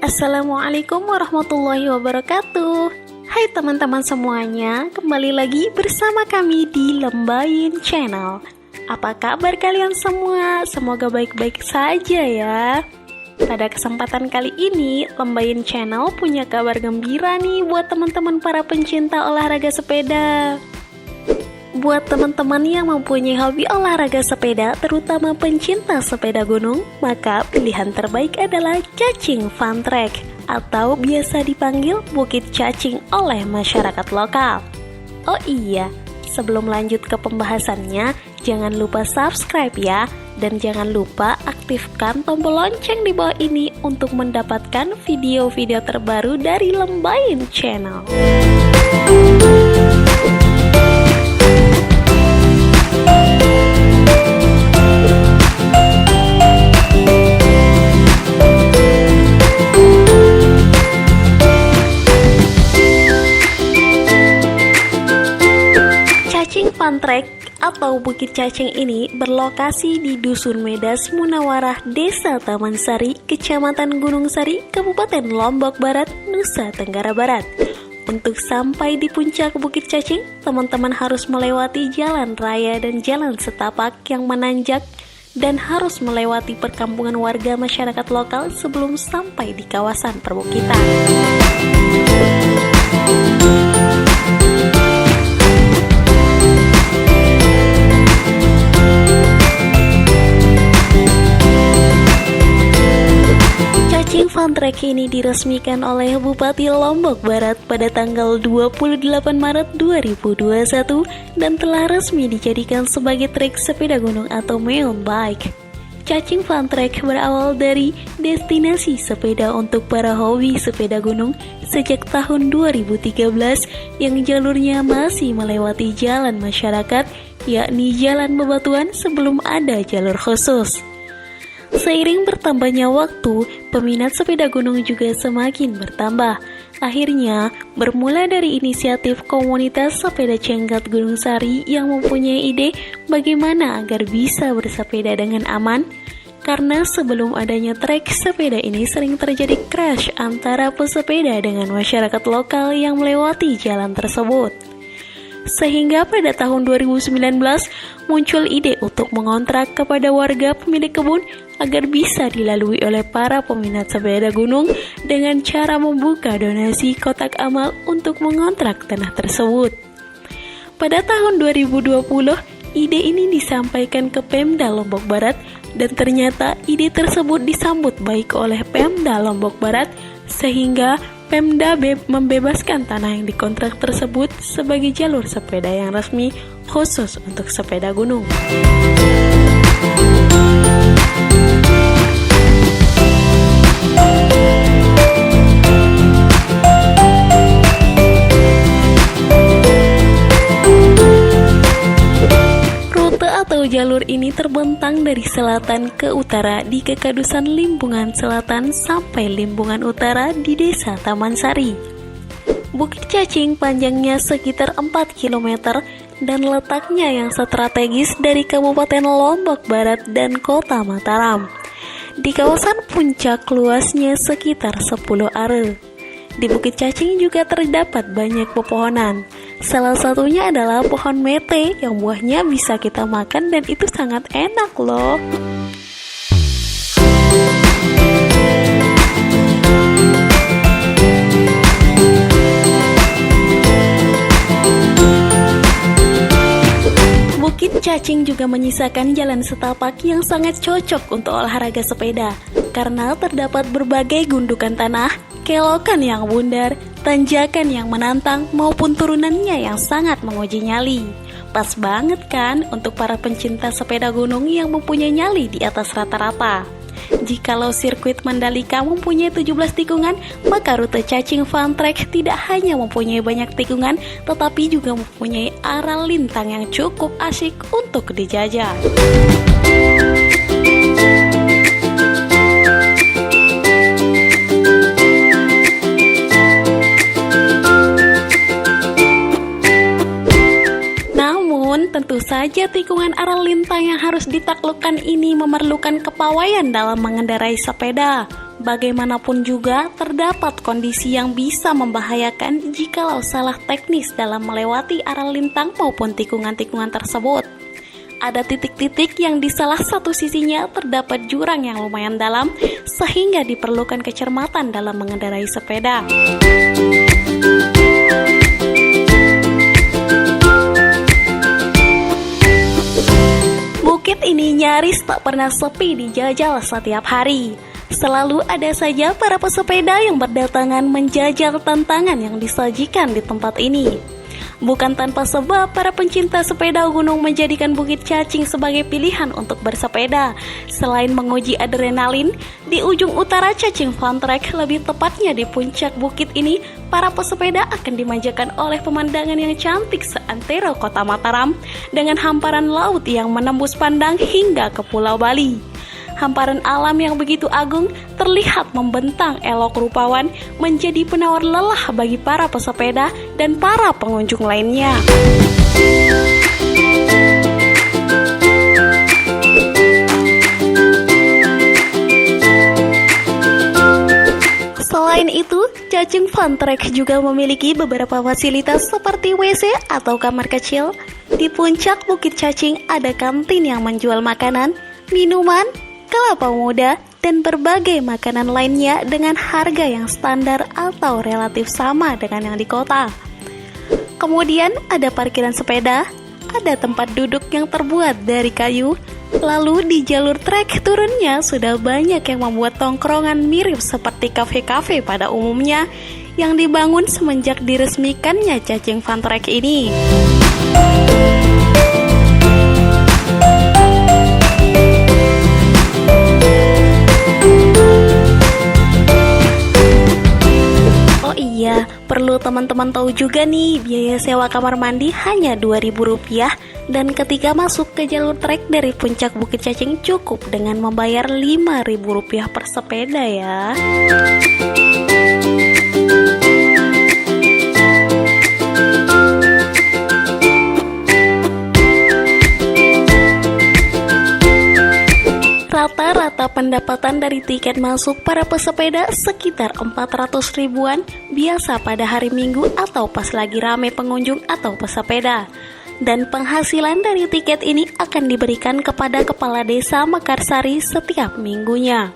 Assalamualaikum warahmatullahi wabarakatuh. Hai teman-teman semuanya, kembali lagi bersama kami di Lembayin Channel. Apa kabar kalian semua? Semoga baik-baik saja ya. Pada kesempatan kali ini, Lembayin Channel punya kabar gembira nih buat teman-teman para pencinta olahraga sepeda. Buat teman-teman yang mempunyai hobi olahraga sepeda, terutama pencinta sepeda gunung, maka pilihan terbaik adalah Cacing Fun Track atau biasa dipanggil Bukit Cacing oleh masyarakat lokal. Oh iya, sebelum lanjut ke pembahasannya, jangan lupa subscribe ya, dan jangan lupa aktifkan tombol lonceng di bawah ini untuk mendapatkan video-video terbaru dari Lembayin Channel. Fun Track atau Bukit Cacing ini berlokasi di Dusun Medas Munawarah, Desa Taman Sari, Kecamatan Gunung Sari, Kabupaten Lombok Barat, Nusa Tenggara Barat. Untuk sampai di puncak Bukit Cacing, teman-teman harus melewati jalan raya dan jalan setapak yang menanjak dan harus melewati perkampungan warga masyarakat lokal sebelum sampai di kawasan perbukitan. Cacing Fun Track ini diresmikan oleh Bupati Lombok Barat pada tanggal 28 Maret 2021 dan telah resmi dijadikan sebagai trek sepeda gunung atau mountain bike. Cacing Fun Track berawal dari destinasi sepeda untuk para hobi sepeda gunung sejak tahun 2013 yang jalurnya masih melewati jalan masyarakat, yakni jalan bebatuan sebelum ada jalur khusus. Seiring bertambahnya waktu, peminat sepeda gunung juga semakin bertambah. Akhirnya, bermula dari inisiatif komunitas sepeda cengkat Gunung Sari yang mempunyai ide bagaimana agar bisa bersepeda dengan aman. Karena sebelum adanya trek sepeda ini sering terjadi crash antara pesepeda dengan masyarakat lokal yang melewati jalan tersebut. Sehingga pada tahun 2019 muncul ide untuk mengontrak kepada warga pemilik kebun agar bisa dilalui oleh para peminat sepeda gunung dengan cara membuka donasi kotak amal untuk mengontrak tanah tersebut. Pada tahun 2020, ide ini disampaikan ke Pemda Lombok Barat dan ternyata ide tersebut disambut baik oleh Pemda Lombok Barat sehingga Pemda membebaskan tanah yang dikontrak tersebut sebagai jalur sepeda yang resmi khusus untuk sepeda gunung. Jalur ini terbentang dari selatan ke utara di Kekadusan Limbungan Selatan sampai Limbungan Utara di Desa Taman Sari. Bukit Cacing panjangnya sekitar 4 km dan letaknya yang strategis dari Kabupaten Lombok Barat dan Kota Mataram. Di kawasan puncak luasnya sekitar 10 are. Di Bukit Cacing juga terdapat banyak pepohonan. Salah satunya adalah pohon mete yang buahnya bisa kita makan dan itu sangat enak loh. Bukit Cacing juga menyisakan jalan setapak yang sangat cocok untuk olahraga sepeda karena terdapat berbagai gundukan tanah, kelokan yang bundar, tanjakan yang menantang maupun turunannya yang sangat menguji nyali. Pas banget kan untuk para pencinta sepeda gunung yang mempunyai nyali di atas rata-rata. Jikalau sirkuit Mandalika mempunyai 17 tikungan, maka rute Cacing Fun Track tidak hanya mempunyai banyak tikungan, tetapi juga mempunyai aral lintang yang cukup asyik untuk dijajah. Tentu saja tikungan aral lintang yang harus ditaklukkan ini memerlukan kepawaian dalam mengendarai sepeda. Bagaimanapun juga, terdapat kondisi yang bisa membahayakan jikalau salah teknis dalam melewati area lintang maupun tikungan-tikungan tersebut. Ada titik-titik yang di salah satu sisinya terdapat jurang yang lumayan dalam, sehingga diperlukan kecermatan dalam mengendarai sepeda. Bukit ini nyaris tak pernah sepi dijajal setiap hari. Selalu ada saja para pesepeda yang berdatangan menjajal tantangan yang disajikan di tempat ini. Bukan tanpa sebab, para pencinta sepeda gunung menjadikan Bukit Cacing sebagai pilihan untuk bersepeda. Selain menguji adrenalin, di ujung utara Cacing Fun Track, lebih tepatnya di puncak bukit ini, para pesepeda akan dimanjakan oleh pemandangan yang cantik seantero kota Mataram dengan hamparan laut yang menembus pandang hingga ke Pulau Bali. Hamparan alam yang begitu agung terlihat membentang elok rupawan, menjadi penawar lelah bagi para pesepeda dan para pengunjung lainnya. Selain itu, Cacing Fun Track juga memiliki beberapa fasilitas seperti WC atau kamar kecil. Di puncak Bukit Cacing ada kantin yang menjual makanan, minuman, kelapa muda, dan berbagai makanan lainnya dengan harga yang standar atau relatif sama dengan yang di kota. Kemudian ada parkiran sepeda, ada tempat duduk yang terbuat dari kayu, lalu di jalur trek turunnya sudah banyak yang membuat tongkrongan mirip seperti kafe-kafe pada umumnya yang dibangun semenjak diresmikannya Cacing Fun Track ini. Perlu teman-teman tahu juga nih, biaya sewa kamar mandi hanya Rp2.000 dan ketika masuk ke jalur trek dari puncak Bukit Cacing cukup dengan membayar Rp5.000 per sepeda ya. Rata-rata pendapatan dari tiket masuk para pesepeda sekitar 400 ribuan, biasa pada hari Minggu atau pas lagi rame pengunjung atau pesepeda. Dan penghasilan dari tiket ini akan diberikan kepada Kepala Desa Mekarsari setiap minggunya.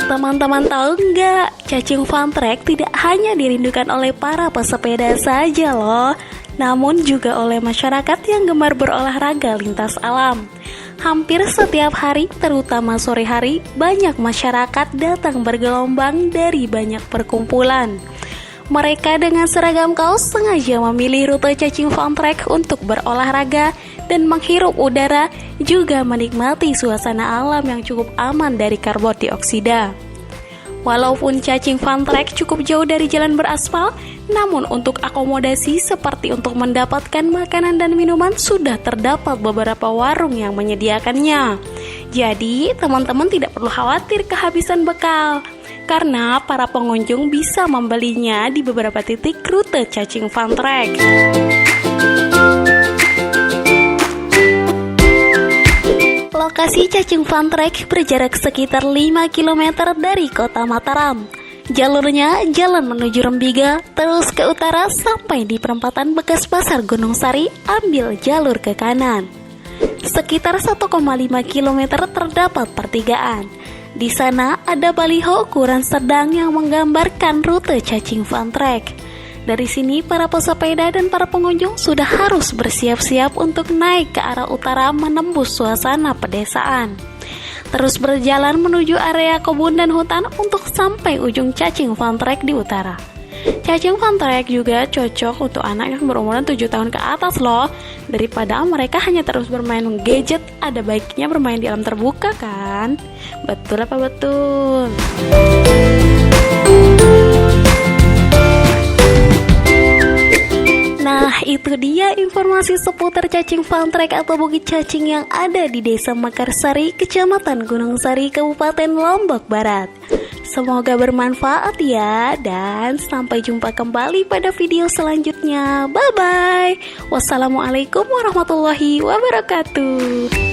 Teman-teman tahu nggak, Cacing Fun Track tidak hanya dirindukan oleh para pesepeda saja loh, namun juga oleh masyarakat yang gemar berolahraga lintas alam. Hampir setiap hari, terutama sore hari, banyak masyarakat datang bergelombang dari banyak perkumpulan. Mereka dengan seragam kaos sengaja memilih rute Cacing Fun Track untuk berolahraga dan menghirup udara, juga menikmati suasana alam yang cukup aman dari karbon dioksida. Walaupun Cacing Fun Track cukup jauh dari jalan beraspal, namun untuk akomodasi seperti untuk mendapatkan makanan dan minuman sudah terdapat beberapa warung yang menyediakannya. Jadi, teman-teman tidak perlu khawatir kehabisan bekal, karena para pengunjung bisa membelinya di beberapa titik rute Cacing Fun Track. Lokasi Cacing Fun Track berjarak sekitar 5 km dari kota Mataram. Jalurnya jalan menuju Rembiga, terus ke utara sampai di perempatan bekas Pasar Gunung Sari, ambil jalur ke kanan. Sekitar 1,5 km terdapat pertigaan. Di sana ada baliho ukuran sedang yang menggambarkan rute Cacing Fun Track. Dari sini para pesepeda dan para pengunjung sudah harus bersiap-siap untuk naik ke arah utara menembus suasana pedesaan. Terus berjalan menuju area kebun dan hutan untuk sampai ujung Cacing Fun Track di utara. Cacing Fun Track juga cocok untuk anak yang berumuran 7 tahun ke atas loh. Daripada mereka hanya terus bermain gadget, ada baiknya bermain di alam terbuka kan? Betul apa betul? itu dia informasi seputar cacing fantrek atau bukit cacing yang ada di Desa Mekarsari, Kecamatan Gunung Sari, Kabupaten Lombok Barat. Semoga bermanfaat ya, dan sampai jumpa kembali pada video selanjutnya. Bye-bye. Wassalamualaikum warahmatullahi wabarakatuh.